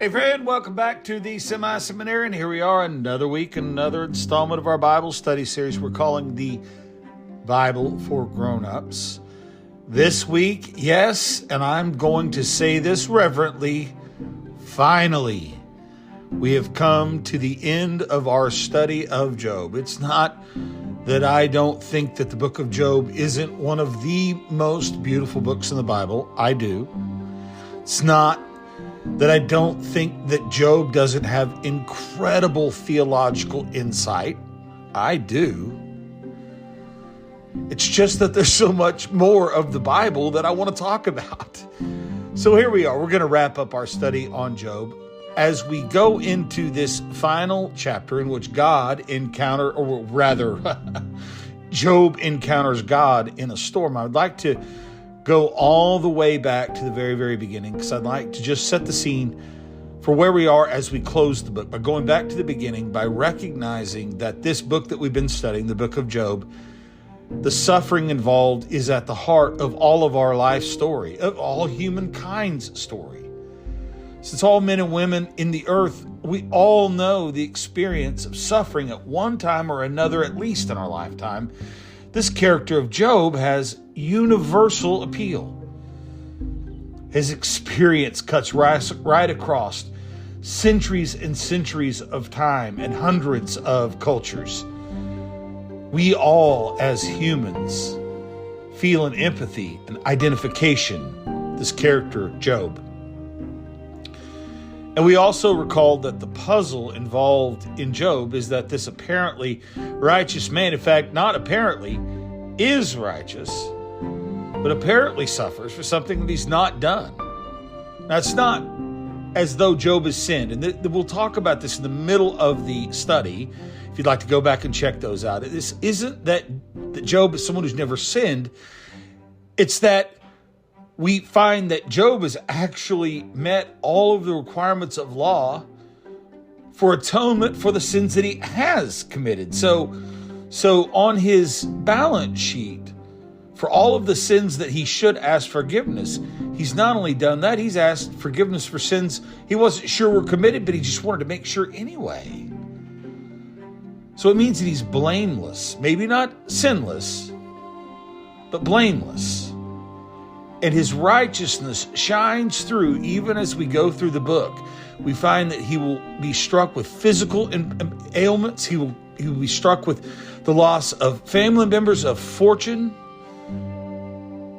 Hey friend, welcome back to the Semi-Seminarian. Here we are, another week, another installment of our Bible study series we're calling the Bible for Grown-Ups. This week, yes, and I'm going to say this reverently, finally, we have come to the end of our study of Job. It's not that I don't think that the book of Job isn't one of the most beautiful books in the Bible. I do. It's not that I don't think that Job doesn't have incredible theological insight. I do. It's just that there's so much more of the Bible that I want to talk about. So here we are. We're going to wrap up our study on Job as we go into this final chapter in which Job encounters God in a storm. I would like to go all the way back to the very, very beginning, because I'd like to just set the scene for where we are as we close the book by going back to the beginning, by recognizing that this book that we've been studying, the book of Job, the suffering involved is at the heart of all of our life story, of all humankind's story. Since all men and women in the earth, we all know the experience of suffering at one time or another, at least in our lifetime. This character of Job has universal appeal. His experience cuts right across centuries and centuries of time and hundreds of cultures. We all, as humans, feel an empathy and identification, this character, Job. And we also recall that the puzzle involved in Job is that this apparently righteous man, in fact, not apparently, is righteous, but apparently suffers for something that he's not done. Now, it's not as though Job has sinned, and we'll talk about this in the middle of the study, if you'd like to go back and check those out. This isn't that Job is someone who's never sinned. It's that we find that Job has actually met all of the requirements of law for atonement for the sins that he has committed. So on his balance sheet, for all of the sins that he should ask forgiveness, he's not only done that, he's asked forgiveness for sins he wasn't sure were committed, but he just wanted to make sure anyway. So it means that he's blameless, maybe not sinless, but blameless. And his righteousness shines through even as we go through the book. We find that he will be struck with physical ailments. He will be struck with the loss of family members, of fortune.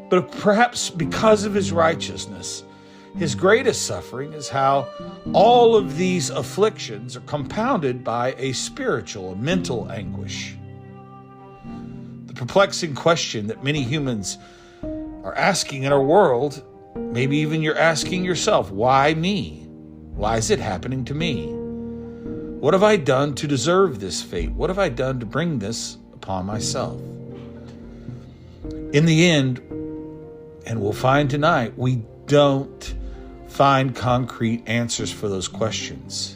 But perhaps because of his righteousness, his greatest suffering is how all of these afflictions are compounded by a spiritual and mental anguish. The perplexing question that many humans are asking in our world, maybe even you're asking yourself, why me? Why is it happening to me? What have I done to deserve this fate? What have I done to bring this upon myself? In the end, and we'll find tonight, we don't find concrete answers for those questions.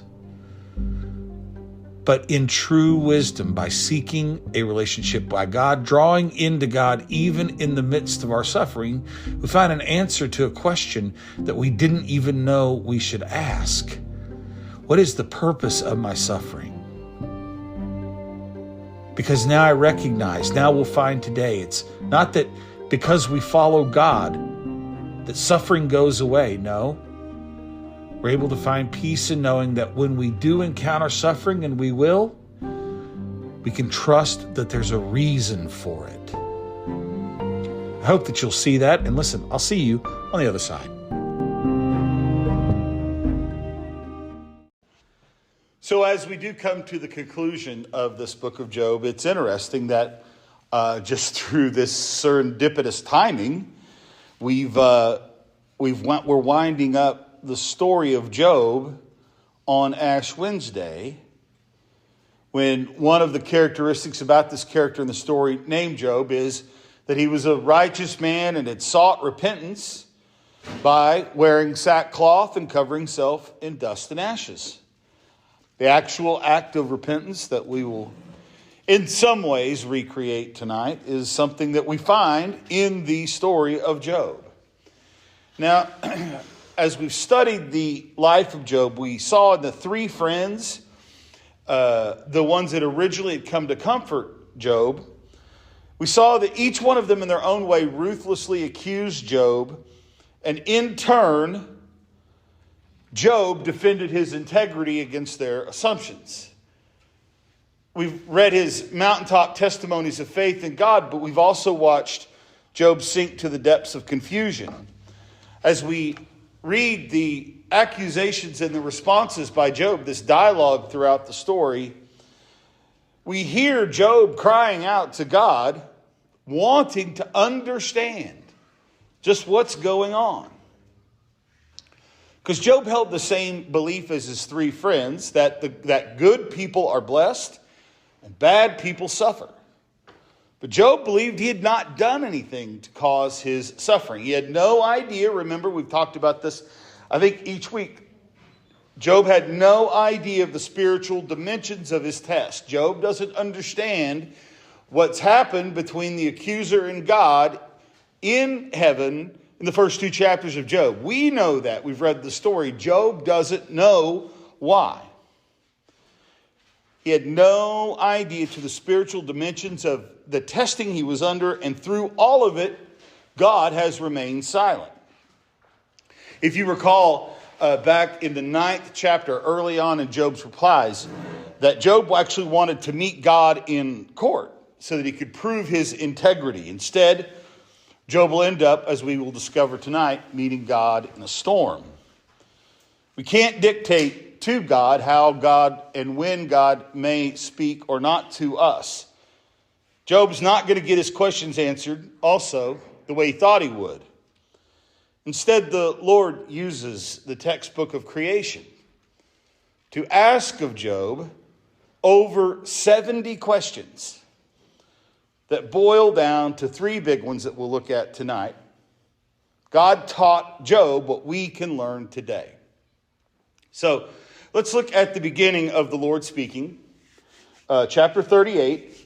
But in true wisdom, by seeking a relationship by God, drawing into God even in the midst of our suffering, we find an answer to a question that we didn't even know we should ask. What is the purpose of my suffering? Because now I recognize, now we'll find today, it's not that because we follow God that suffering goes away. No. We're able to find peace in knowing that when we do encounter suffering, and we will, we can trust that there's a reason for it. I hope that you'll see that. And listen, I'll see you on the other side. So as we do come to the conclusion of this book of Job, it's interesting that just through this serendipitous timing, we're winding up the story of Job on Ash Wednesday, when one of the characteristics about this character in the story named Job is that he was a righteous man and had sought repentance by wearing sackcloth and covering himself in dust and ashes. The actual act of repentance that we will in some ways recreate tonight is something that we find in the story of Job. Now, as we've studied the life of Job, we saw in the three friends, the ones that originally had come to comfort Job, we saw that each one of them in their own way ruthlessly accused Job, and in turn, Job defended his integrity against their assumptions. We've read his mountaintop testimonies of faith in God, but we've also watched Job sink to the depths of confusion. As we read the accusations and the responses by Job, this dialogue throughout the story, we hear Job crying out to God, wanting to understand just what's going on. Because Job held the same belief as his three friends, that good people are blessed and bad people suffer. But Job believed he had not done anything to cause his suffering. He had no idea. Remember, we've talked about this, I think, each week. Job had no idea of the spiritual dimensions of his test. Job doesn't understand what's happened between the accuser and God in heaven in the first two chapters of Job. We know that. We've read the story. Job doesn't know why. He had no idea to the spiritual dimensions of the testing he was under, and through all of it, God has remained silent. If you recall, back in the 9th chapter, early on in Job's replies, that Job actually wanted to meet God in court so that he could prove his integrity. Instead, Job will end up, as we will discover tonight, meeting God in a storm. We can't dictate to God how God and when God may speak or not to us. Job's not going to get his questions answered also the way he thought he would. Instead, the Lord uses the textbook of creation to ask of Job over 70 questions that boil down to three big ones that we'll look at tonight. God taught Job what we can learn today. So let's look at the beginning of the Lord speaking, chapter 38.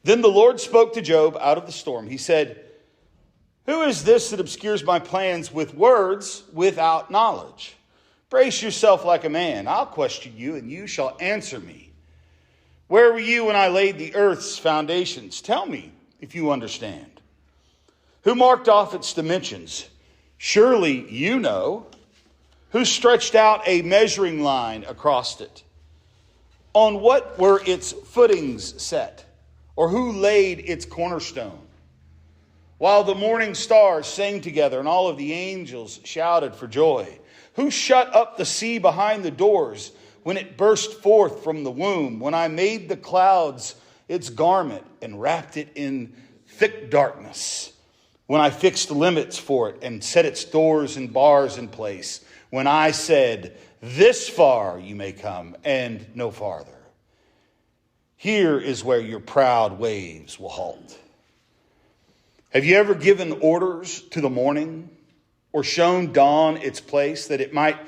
Then the Lord spoke to Job out of the storm. He said, "Who is this that obscures my plans with words without knowledge? Brace yourself like a man. I'll question you, and you shall answer me. Where were you when I laid the earth's foundations? Tell me if you understand. Who marked off its dimensions? Surely you know. Who stretched out a measuring line across it? On what were its footings set? Or who laid its cornerstone? While the morning stars sang together and all of the angels shouted for joy. Who shut up the sea behind the doors when it burst forth from the womb? When I made the clouds its garment and wrapped it in thick darkness? When I fixed limits for it and set its doors and bars in place? When I said, this far you may come and no farther. Here is where your proud waves will halt. Have you ever given orders to the morning or shown dawn its place that it might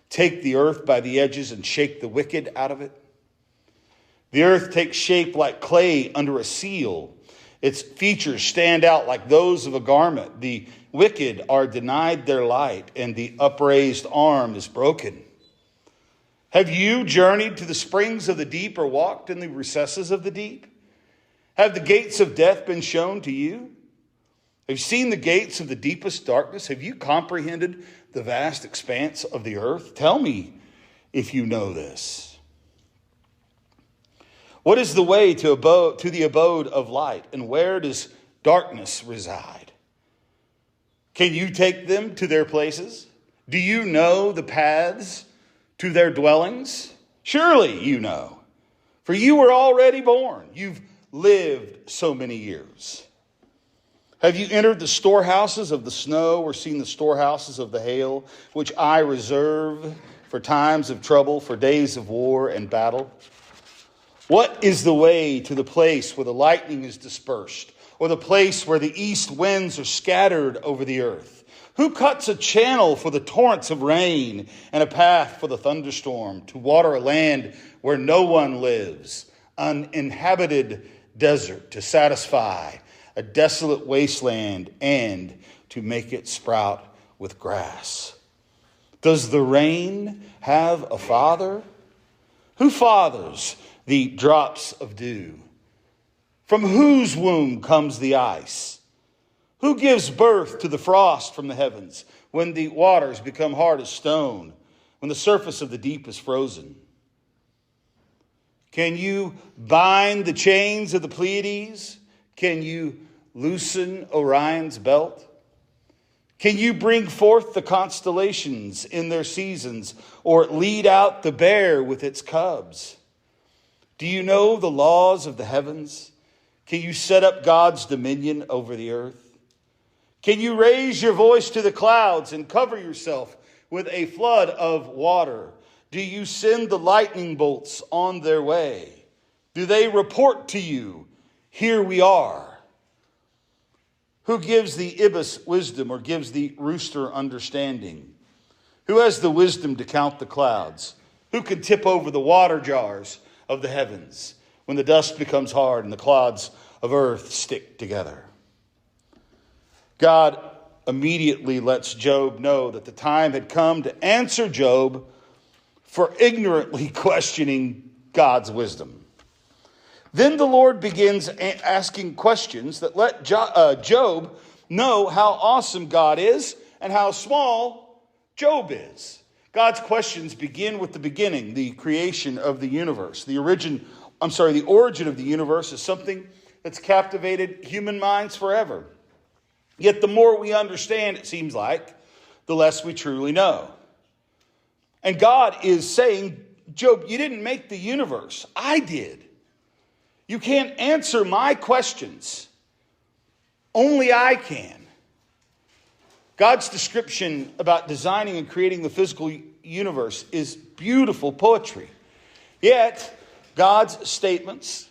take the earth by the edges and shake the wicked out of it? The earth takes shape like clay under a seal. Its features stand out like those of a garment. The wicked are denied their light, and the upraised arm is broken. Have you journeyed to the springs of the deep or walked in the recesses of the deep? Have the gates of death been shown to you? Have you seen the gates of the deepest darkness? Have you comprehended the vast expanse of the earth? Tell me if you know this. What is the way to the abode of light, and where does darkness reside? Can you take them to their places? Do you know the paths to their dwellings? Surely you know, for you were already born. You've lived so many years. Have you entered the storehouses of the snow or seen the storehouses of the hail, which I reserve for times of trouble, for days of war and battle? What is the way to the place where the lightning is dispersed, or the place where the east winds are scattered over the earth? Who cuts a channel for the torrents of rain and a path for the thunderstorm, to water a land where no one lives, uninhabited desert, to satisfy a desolate wasteland and to make it sprout with grass? Does the rain have a father? Who fathers the drops of dew? From whose womb comes the ice? Who gives birth to the frost from the heavens when the waters become hard as stone, when the surface of the deep is frozen? Can you bind the chains of the Pleiades? Can you loosen Orion's belt? Can you bring forth the constellations in their seasons, or lead out the bear with its cubs? Do you know the laws of the heavens? Can you set up God's dominion over the earth? Can you raise your voice to the clouds and cover yourself with a flood of water? Do you send the lightning bolts on their way? Do they report to you, "Here we are"? Who gives the ibis wisdom, or gives the rooster understanding? Who has the wisdom to count the clouds? Who can tip over the water jars of the heavens when the dust becomes hard and the clods of earth stick together? God immediately lets Job know that the time had come to answer Job for ignorantly questioning God's wisdom. Then the Lord begins asking questions that let Job know how awesome God is and how small Job is. God's questions begin with the beginning, the creation of the universe. The origin of the universe is something that's captivated human minds forever. Yet the more we understand, it seems like, the less we truly know. And God is saying, Job, you didn't make the universe. I did. You can't answer my questions. Only I can. God's description about designing and creating the physical universe is beautiful poetry. Yet, God's statements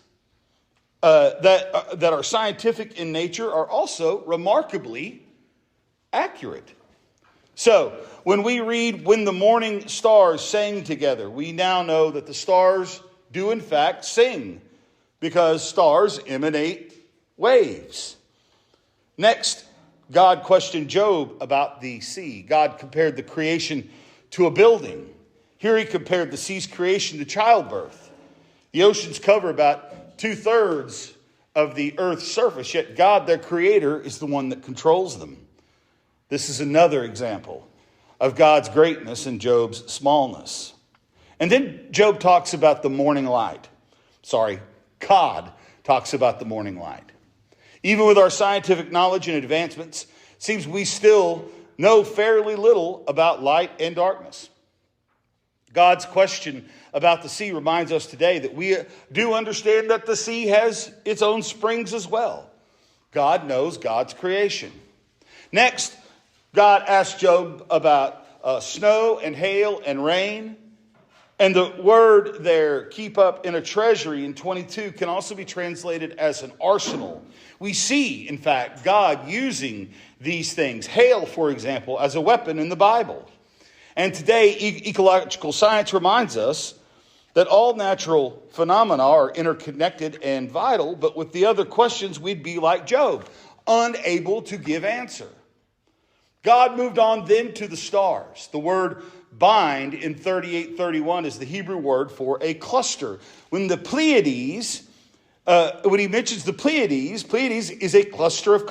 that are scientific in nature are also remarkably accurate. So, when we read, "When the morning stars sang together," we now know that the stars do in fact sing, because stars emanate waves. Next, God questioned Job about the sea. God compared the creation to a building. Here he compared the sea's creation to childbirth. The oceans cover about 2/3 of the earth's surface, yet God, their creator, is the one that controls them. This is another example of God's greatness and Job's smallness. And then Job talks about the morning light. God talks about the morning light. Even with our scientific knowledge and advancements, it seems we still know fairly little about light and darkness. God's question about the sea reminds us today that we do understand that the sea has its own springs as well. God knows God's creation. Next, God asked Job about snow and hail and rain. And the word there, keep up in a treasury in 22, can also be translated as an arsenal. We see, in fact, God using these things, hail, for example, as a weapon in the Bible. And today, ecological science reminds us that all natural phenomena are interconnected and vital, but with the other questions, we'd be like Job, unable to give answer. God moved on then to the stars. The word bind in 38:31 is the Hebrew word for a cluster. When he mentions the Pleiades is a cluster of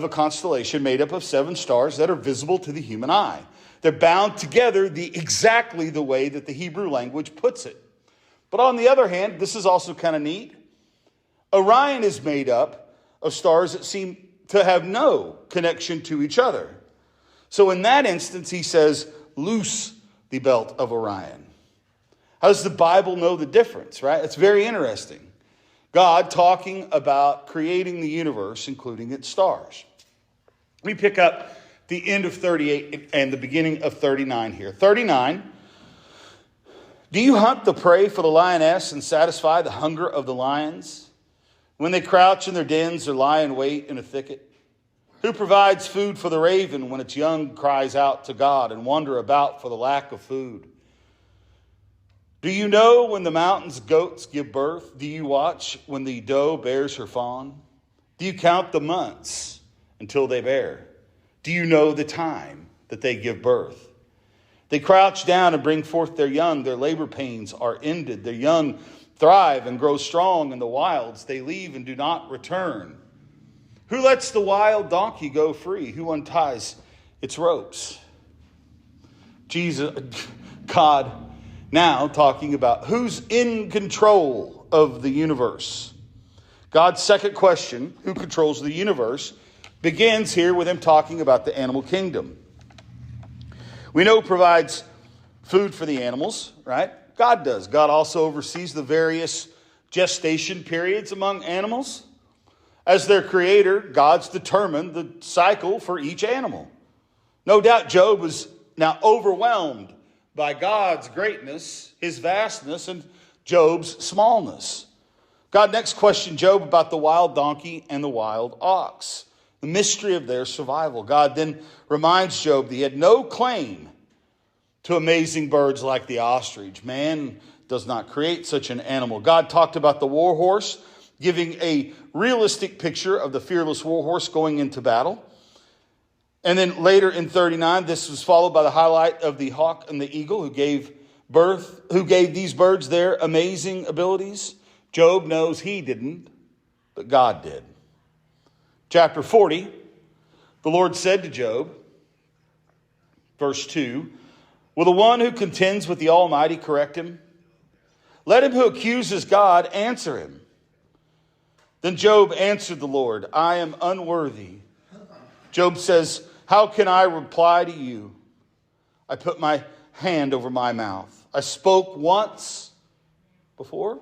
a constellation made up of 7 stars that are visible to the human eye. They're bound together exactly the way that the Hebrew language puts it. But on the other hand, this is also kind of neat. Orion is made up of stars that seem to have no connection to each other. So in that instance, he says, loose the belt of Orion. How does the Bible know the difference, right? It's very interesting. God talking about creating the universe, including its stars. We pick up the end of 38 and the beginning of 39 here. 39, do you hunt the prey for the lioness and satisfy the hunger of the lions? When they crouch in their dens or lie in wait in a thicket? Who provides food for the raven when its young cries out to God and wander about for the lack of food? Do you know when the mountain's goats give birth? Do you watch when the doe bears her fawn? Do you count the months until they bear? Do you know the time that they give birth? They crouch down and bring forth their young. Their labor pains are ended. Their young thrive and grow strong in the wilds. They leave and do not return. Who lets the wild donkey go free? Who unties its ropes? God now talking about who's in control of the universe. God's second question, who controls the universe, begins here with him talking about the animal kingdom. We know provides food for the animals, right? God does. God also oversees the various gestation periods among animals. As their creator, God's determined the cycle for each animal. No doubt Job was now overwhelmed by God's greatness, his vastness, and Job's smallness. God next questioned Job about the wild donkey and the wild ox, the mystery of their survival. God then reminds Job that he had no claim to amazing birds like the ostrich. Man does not create such an animal. God talked about the war horse, giving a realistic picture of the fearless war horse going into battle. And then later in 39, this was followed by the highlight of the hawk and the eagle who gave these birds their amazing abilities. Job knows he didn't, but God did. Chapter 40, the Lord said to Job, verse 2, will the one who contends with the Almighty correct him? Let him who accuses God answer him. Then Job answered the Lord, I am unworthy. Job says, how can I reply to you? I put my hand over my mouth. I spoke once before,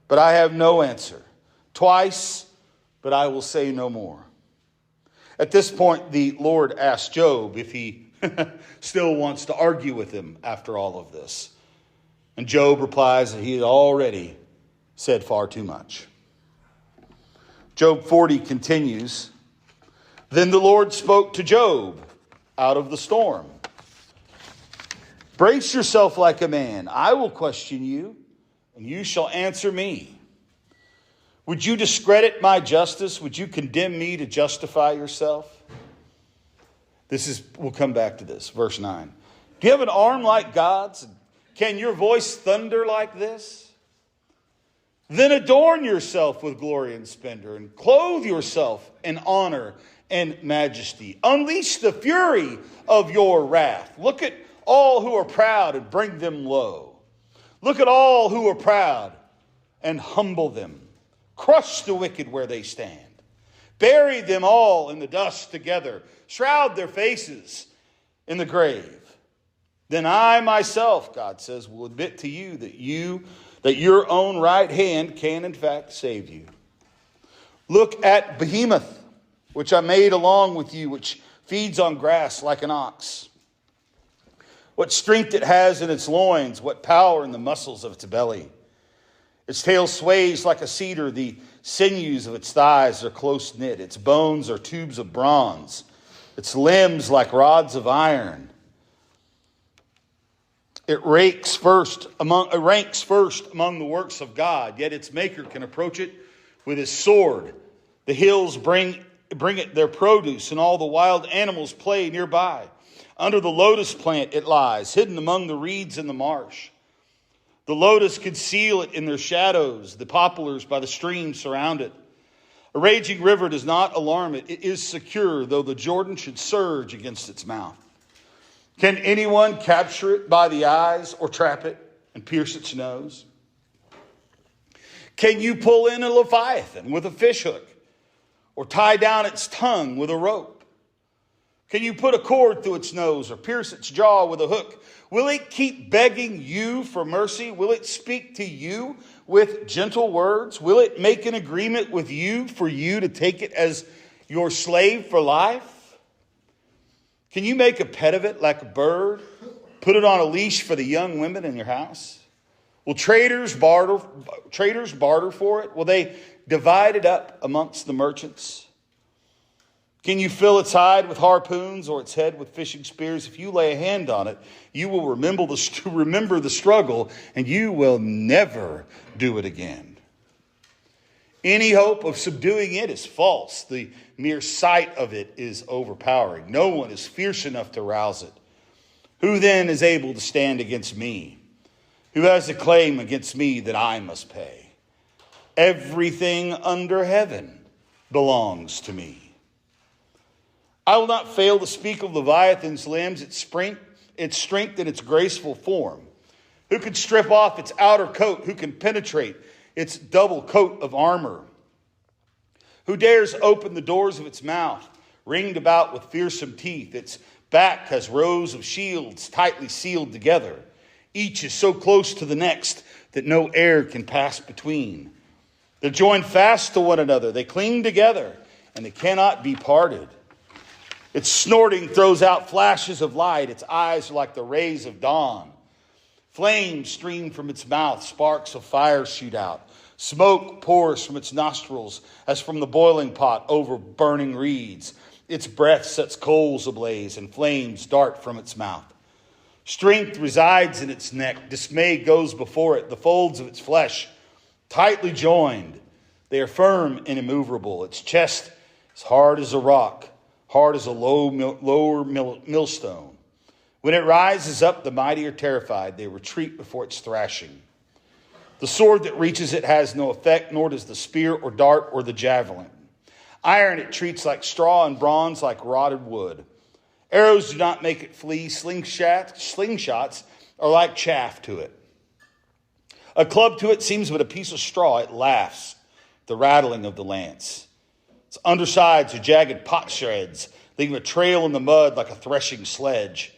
but I have no answer. Twice, but I will say no more. At this point, the Lord asked Job if he still wants to argue with him after all of this. And Job replies that he had already said far too much. Job 40 continues. Then the Lord spoke to Job out of the storm. Brace yourself like a man. I will question you, and you shall answer me. Would you discredit my justice? Would you condemn me to justify yourself? We'll come back to this. Verse 9. Do you have an arm like God's? Can your voice thunder like this? Then adorn yourself with glory and splendor, and clothe yourself in honor and majesty. Unleash the fury of your wrath. Look at all who are proud and bring them low. Look at all who are proud and humble them. Crush the wicked where they stand. Bury them all in the dust together. Shroud their faces in the grave. Then I myself, God says, will admit to you that your own right hand can in fact save you. Look at Behemoth, which I made along with you, which feeds on grass like an ox. What strength it has in its loins, what power in the muscles of its belly. Its tail sways like a cedar, the sinews of its thighs are close knit, its bones are tubes of bronze, its limbs like rods of iron. It ranks first among the works of God, yet its maker can approach it with his sword. The hills bring it their produce, and all the wild animals play nearby. Under the lotus plant it lies, hidden among the reeds in the marsh. The lotus conceal it in their shadows. The poplars by the stream surround it. A raging river does not alarm it. It is secure, though the Jordan should surge against its mouth. Can anyone capture it by the eyes or trap it and pierce its nose? Can you pull in a leviathan with a fishhook or tie down its tongue with a rope? Can you put a cord through its nose or pierce its jaw with a hook? Will it keep begging you for mercy? Will it speak to you with gentle words? Will it make an agreement with you for you to take it as your slave for life? Can you make a pet of it like a bird? Put it on a leash for the young women in your house? Will traders barter for it? Will they divide it up amongst the merchants? Can you fill its hide with harpoons or its head with fishing spears? If you lay a hand on it, you will remember the struggle, and you will never do it again. Any hope of subduing it is false. The mere sight of it is overpowering. No one is fierce enough to rouse it. Who then is able to stand against me? Who has a claim against me that I must pay? Everything under heaven belongs to me. I will not fail to speak of Leviathan's limbs, its strength and its graceful form. Who can strip off its outer coat? Who can penetrate its double coat of armor? Who dares open the doors of its mouth, ringed about with fearsome teeth? Its back has rows of shields tightly sealed together. Each is so close to the next that no air can pass between. They're joined fast to one another. They cling together, and they cannot be parted. Its snorting throws out flashes of light. Its eyes are like the rays of dawn. Flames stream from its mouth. Sparks of fire shoot out. Smoke pours from its nostrils as from the boiling pot over burning reeds. Its breath sets coals ablaze, and flames dart from its mouth. Strength resides in its neck. Dismay goes before it. The folds of its flesh, tightly joined, they are firm and immovable. Its chest is hard as a rock, hard as a lower millstone. When it rises up, the mighty are terrified. They retreat before its thrashing. The sword that reaches it has no effect, nor does the spear or dart or the javelin. Iron it treats like straw, and bronze like rotted wood. Arrows do not make it flee. Slingshots are like chaff to it. A club to it seems but a piece of straw. It laughs at the rattling of the lance. Its undersides are jagged pot shreds, leaving a trail in the mud like a threshing sledge.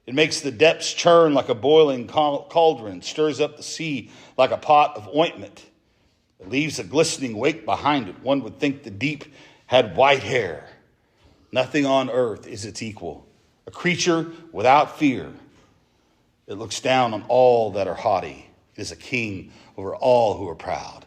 It makes the depths churn like a boiling cauldron, stirs up the sea like a pot of ointment. It leaves a glistening wake behind it. One would think the deep had white hair. Nothing on earth is its equal. A creature without fear. It looks down on all that are haughty. It is a king over all who are proud.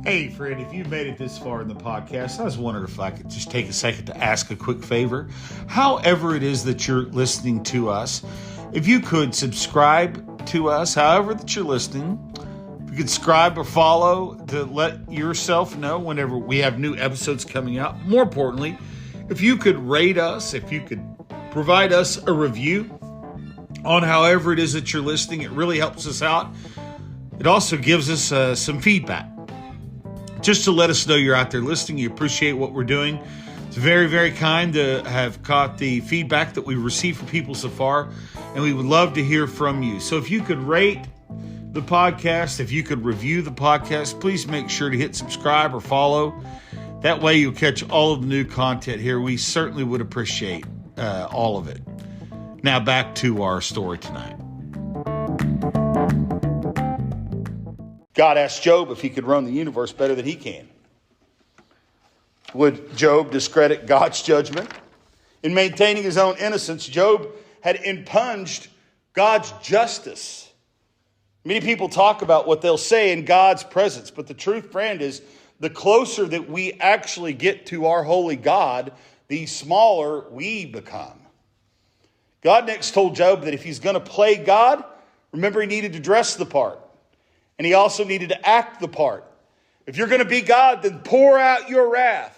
Hey, friend, if you've made it this far in the podcast, I was wondering if I could just take a second to ask a quick favor. However it is that you're listening to us, if you could subscribe to us, however that you're listening, if you could subscribe or follow to let yourself know whenever we have new episodes coming out. More importantly, if you could rate us, if you could provide us a review on however it is that you're listening, it really helps us out. It also gives us some feedback. Just to let us know you're out there listening, you appreciate what we're doing. It's very, very kind to have caught the feedback that we've received from people so far, and we would love to hear from you. So if you could rate the podcast, if you could review the podcast, please make sure to hit subscribe or follow. That way you'll catch all of the new content here. We certainly would appreciate all of it. Now back to our story tonight. God asked Job if he could run the universe better than he can. Would Job discredit God's judgment? In maintaining his own innocence, Job had impunged God's justice. Many people talk about what they'll say in God's presence, but the truth, friend, is the closer that we actually get to our holy God, the smaller we become. God next told Job that if he's going to play God, remember he needed to dress the part. And he also needed to act the part. If you're going to be God, then pour out your wrath.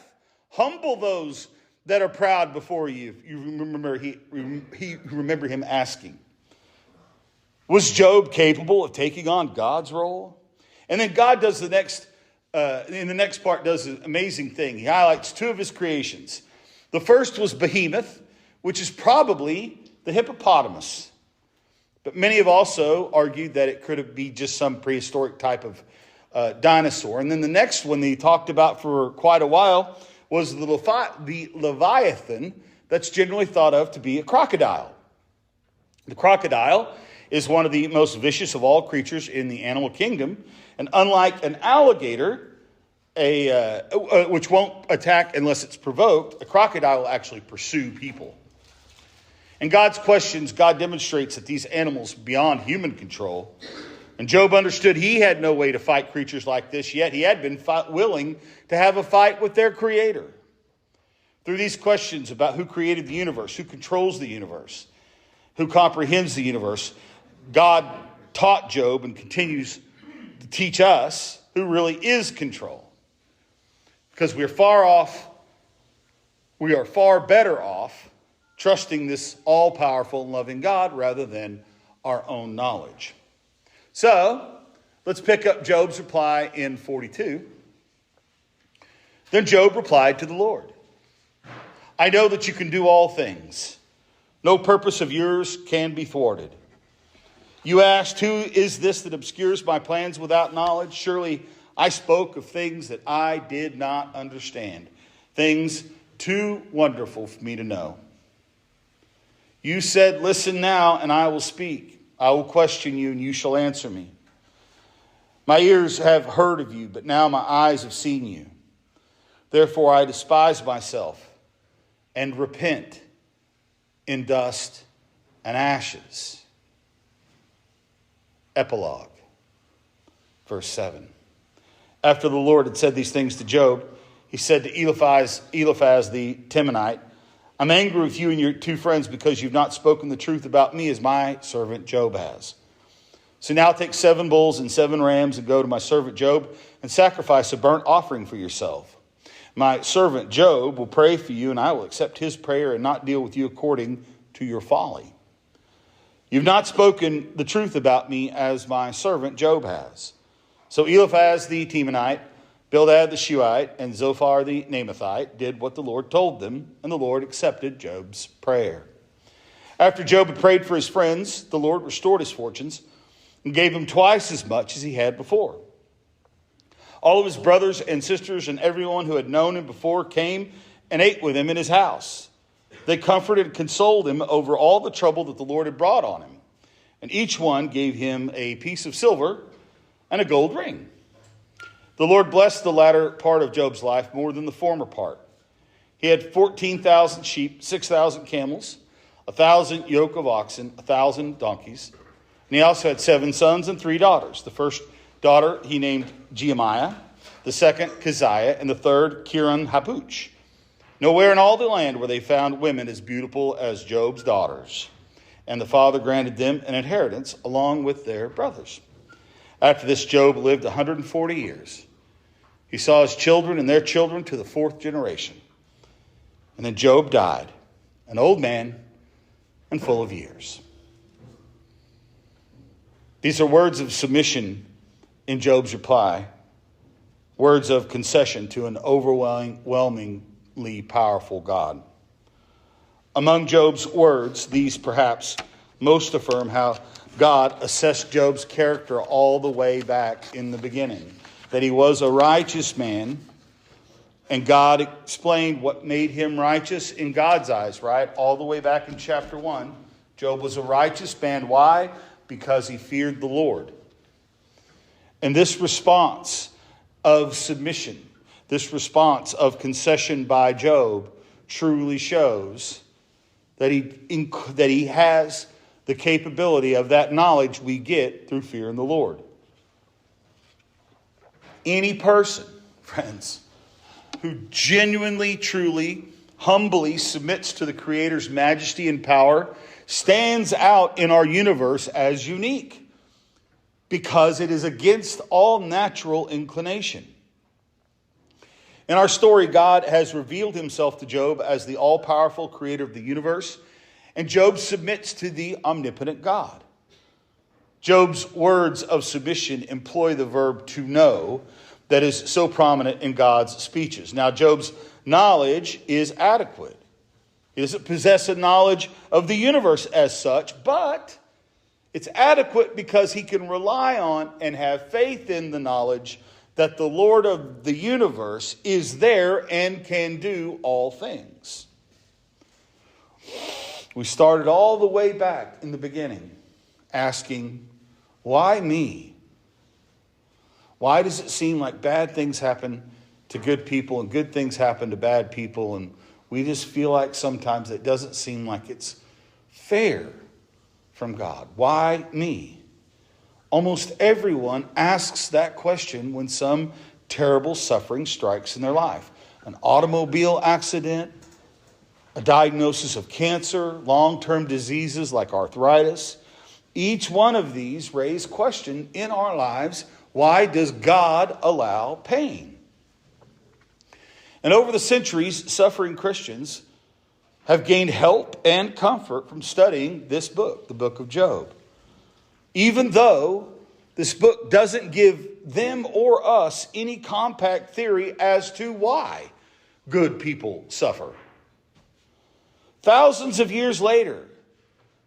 Humble those that are proud before you. You remember him asking. Was Job capable of taking on God's role? And then God does in the next part, does an amazing thing. He highlights two of his creations. The first was Behemoth, which is probably the hippopotamus. But many have also argued that it could be just some prehistoric type of dinosaur. And then the next one that he talked about for quite a while was the Leviathan, that's generally thought of to be a crocodile. The crocodile is one of the most vicious of all creatures in the animal kingdom. And unlike an alligator, which won't attack unless it's provoked, a crocodile will actually pursue people. In God's questions, God demonstrates that these animals are beyond human control. And Job understood he had no way to fight creatures like this, yet he had been willing to have a fight with their creator. Through these questions about who created the universe, who controls the universe, who comprehends the universe, God taught Job and continues to teach us who really is control. Because we're far off we are far better off trusting this all-powerful and loving God rather than our own knowledge. So, let's pick up Job's reply in 42. Then Job replied to the Lord, I know that you can do all things. No purpose of yours can be thwarted. You asked, who is this that obscures my plans without knowledge? Surely I spoke of things that I did not understand, things too wonderful for me to know. You said, listen now, and I will speak. I will question you, and you shall answer me. My ears have heard of you, but now my eyes have seen you. Therefore I despise myself and repent in dust and ashes. Epilogue. Verse 7. After the Lord had said these things to Job, he said to Eliphaz the Temanite, I'm angry with you and your two friends because you've not spoken the truth about me as my servant Job has. So now take 7 bulls and 7 rams and go to my servant Job and sacrifice a burnt offering for yourself. My servant Job will pray for you, and I will accept his prayer and not deal with you according to your folly. You've not spoken the truth about me as my servant Job has. So Eliphaz the Temanite, Bildad the Shuhite, and Zophar the Naamathite did what the Lord told them, and the Lord accepted Job's prayer. After Job had prayed for his friends, the Lord restored his fortunes and gave him twice as much as he had before. All of his brothers and sisters and everyone who had known him before came and ate with him in his house. They comforted and consoled him over all the trouble that the Lord had brought on him. And each one gave him a piece of silver and a gold ring. The Lord blessed the latter part of Job's life more than the former part. He had 14,000 sheep, 6,000 camels, 1,000 yoke of oxen, 1,000 donkeys. And he also had 7 sons and 3 daughters. The first daughter he named Jehemiah, the second Keziah, and the third Kiran-Hapuch. Nowhere in all the land were they found women as beautiful as Job's daughters. And the father granted them an inheritance along with their brothers. After this, Job lived 140 years. He saw his children and their children to the 4th generation. And then Job died, an old man and full of years. These are words of submission in Job's reply, words of concession to an overwhelmingly powerful God. Among Job's words, these perhaps most affirm how God assessed Job's character all the way back in the beginning. That he was a righteous man, and God explained what made him righteous in God's eyes, right? All the way back in chapter 1. Job was a righteous man. Why? Because he feared the Lord. And this response of submission, this response of concession by Job truly shows that he has the capability of that knowledge we get through fear in the Lord. Any person, friends, who genuinely, truly, humbly submits to the Creator's majesty and power stands out in our universe as unique because it is against all natural inclination. In our story, God has revealed himself to Job as the all-powerful creator of the universe, and Job submits to the omnipotent God. Job's words of submission employ the verb to know that is so prominent in God's speeches. Now, Job's knowledge is adequate. He doesn't possess a knowledge of the universe as such, but it's adequate because he can rely on and have faith in the knowledge that the Lord of the universe is there and can do all things. We started all the way back in the beginning asking, why me? Why does it seem like bad things happen to good people and good things happen to bad people? And we just feel like sometimes it doesn't seem like it's fair from God. Why me? Almost everyone asks that question when some terrible suffering strikes in their life. An automobile accident, a diagnosis of cancer, long-term diseases like arthritis. Each one of these raise question in our lives, why does God allow pain? And over the centuries, suffering Christians have gained help and comfort from studying this book, the book of Job. Even though this book doesn't give them or us any compact theory as to why good people suffer. Thousands of years later,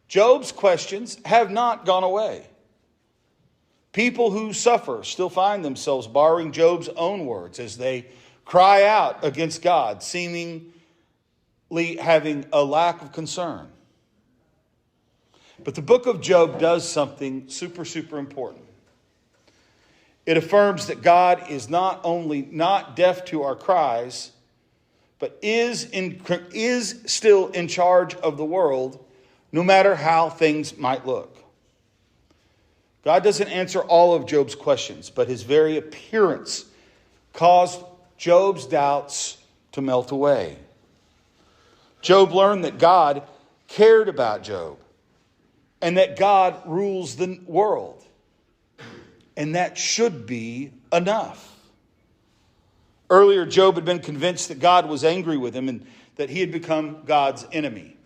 Job's questions have not gone away. People who suffer still find themselves borrowing Job's own words as they cry out against God, seemingly having a lack of concern. But the book of Job does something super important. It affirms that God is not only not deaf to our cries, but is still in charge of the world, no matter how things might look. God doesn't answer all of Job's questions, but his very appearance caused Job's doubts to melt away. Job learned that God cared about Job and that God rules the world. And that should be enough. Earlier, Job had been convinced that God was angry with him and that he had become God's enemy.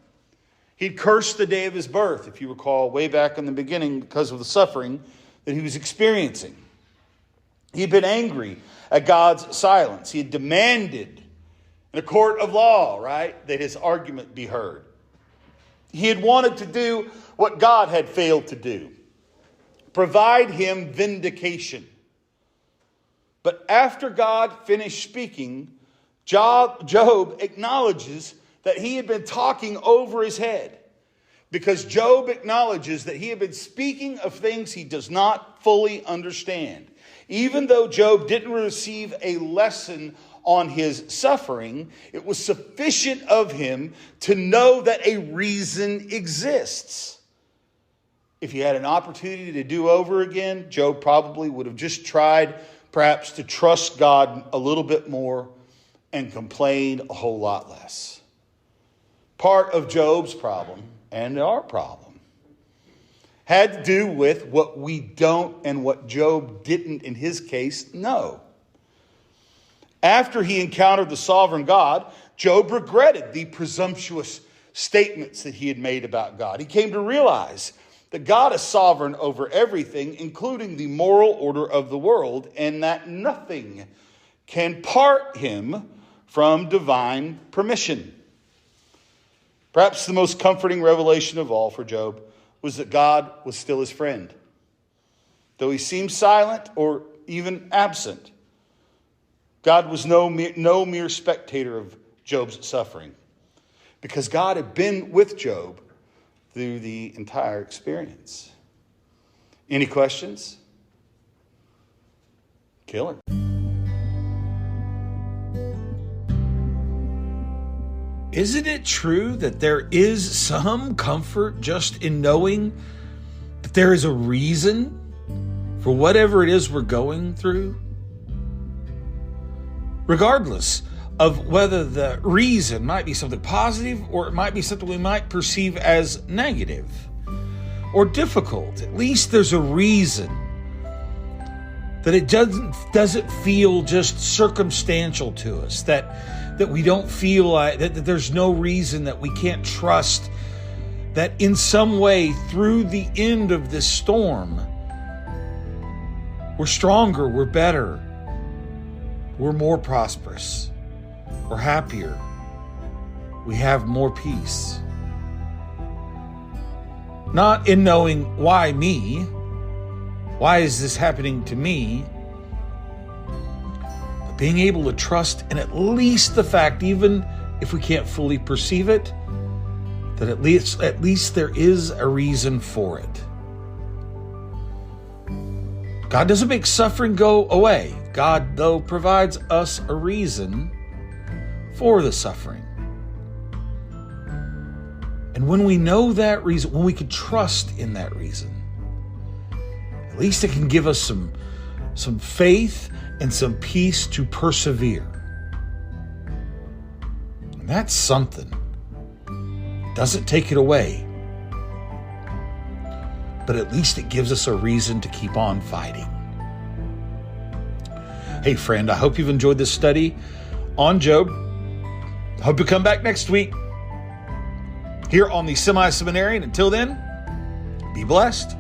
He'd cursed the day of his birth, if you recall, way back in the beginning because of the suffering that he was experiencing. He'd been angry at God's silence. He had demanded in a court of law, right, that his argument be heard. He had wanted to do what God had failed to do, provide him vindication. But after God finished speaking, Job acknowledges that he had been talking over his head, because Job acknowledges that he had been speaking of things he does not fully understand. Even though Job didn't receive a lesson on his suffering, it was sufficient of him to know that a reason exists. If he had an opportunity to do over again, Job probably would have just tried perhaps to trust God a little bit more and complain a whole lot less. Part of Job's problem, and our problem, had to do with what we don't and what Job didn't, in his case, know. After he encountered the sovereign God, Job regretted the presumptuous statements that he had made about God. He came to realize that God is sovereign over everything, including the moral order of the world, and that nothing can part him from divine permission. Perhaps the most comforting revelation of all for Job was that God was still his friend. Though he seemed silent or even absent, God was no mere spectator of Job's suffering, because God had been with Job through the entire experience. Any questions? Killer. Isn't it true that there is some comfort just in knowing that there is a reason for whatever it is we're going through? Regardless of whether the reason might be something positive or it might be something we might perceive as negative or difficult, at least there's a reason that it doesn't feel just circumstantial to us, that we don't feel like that there's no reason that we can't trust that in some way through the end of this storm, we're stronger, we're better, we're more prosperous, we're happier, we have more peace. Not in knowing why me, why is this happening to me, but being able to trust in at least the fact, even if we can't fully perceive it, that at least there is a reason for it. God doesn't make suffering go away. God, though, provides us a reason for the suffering. And when we know that reason, when we can trust in that reason, at least it can give us some faith and some peace to persevere. And that's something. It doesn't take it away, but at least it gives us a reason to keep on fighting. Hey friend, I hope you've enjoyed this study on Job. Hope you come back next week here on the Semi-Seminarian. Until then, be blessed.